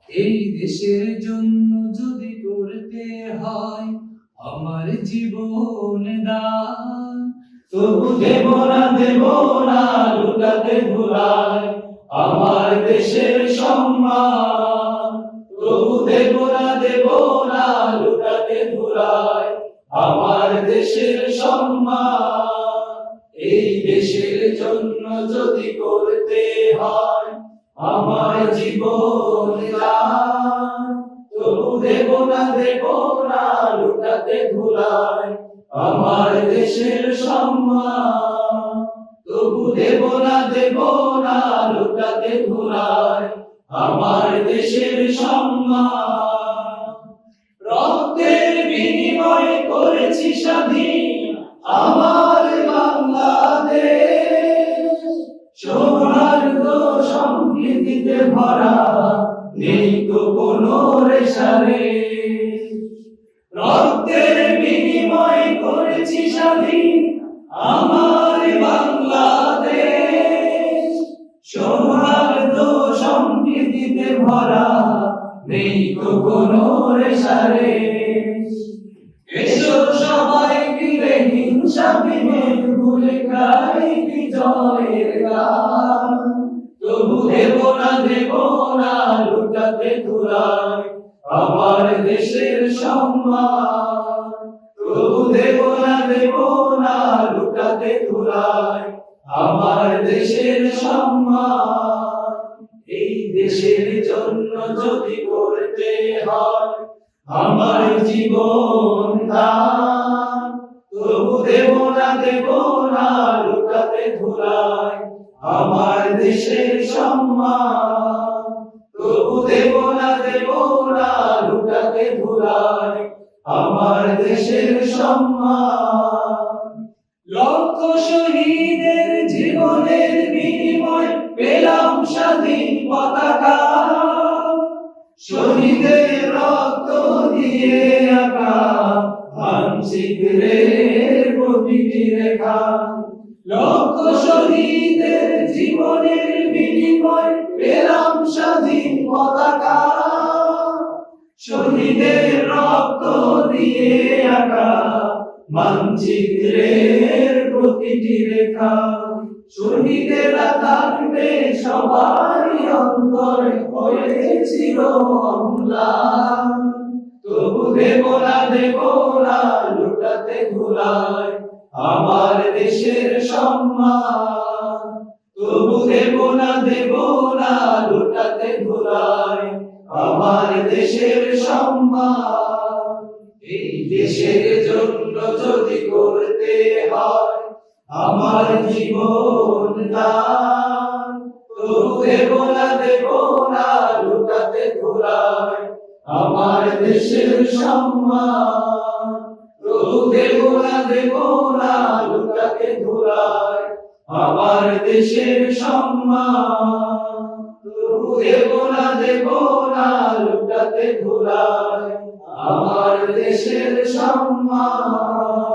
এই দেশের জন্য যদি করতে হয় আমার জীবন দান, তবু দেব না লুটাতে ধুলায় আমার দেশের সম্মান। তবু দেব না লুটাতে ধুলায় আমার দেশের সম্মান। এই দেশের জন্য যদি করতে হয় আমার জীবন দান, তবু দেব না লুটাতে ধুলায় আমার দেশের সম্মান। তবু দেব না লুটাতে ধুলায় আমার দেশের সম্মান। রক্তের বিনিময়ে করেছি স্বাধীন আমার বাংলাদেশ, সৌহার্দ্য সম্প্রীতিতে ভরা নেই তো কোনো রেশারেশ। রক্তের বিনিময়ে করেছি স্বাধীন আমার বাংলাদেশ, সৌহার্দ্য সম্প্রীতিতে ভরা নেই তো কোনো রেশারেশ। এসো সবাই মিলে হিংসা বিভেদ ভুলে গাই বিজয়ের গান। তবু দেব না লুটাতে ধুলায় আমার দেশের সম্মান। তবু দেব না লুটাতে ধুলায় আমার দেশের সম্মান। এই দেশের জন্য যদি করতে হয় আমার জীবন দান, তবু দেব না লুটাতে ধুলায় আমার দেশের সম্মান। তবু দেব না লুটাতে ধুলায় আমার দেশের সম্মান। লক্ষ শহীদের জীবনের বিনিময় পেলাম স্বাধীন পতাকা, শহীদের রক্ত দিয়ে আঁকা মানচিত্রের প্রতিটি রেখা। লক্ষ শহীদের জীবনের বিনিময় পেলাম স্বাধীন পতাকা, শহীদের রক্ত দিয়ে আঁকা মানচিত্রের প্রতিটি রেখা। শহীদেরা থাকবে সবারই অন্তরে হয়েছিল অম্লান। তবু দেব না লুটাতে ধুলায় আমার দেশের সম্মান। তবু দেব না লুটাতে ধুলায় আমার দেশের সম্মান। এই দেশের জন্য যদি করতে হয় আমার জীবন দান, তবু দেব না লুটাতে ধুলায় আমার দেশের সম্মান। তবু দেব না লুটাতে ধুলায় আমার দেশের সম্মান। তবু দেব না লুটাতে ধুলায় আমার দেশের সম্মান।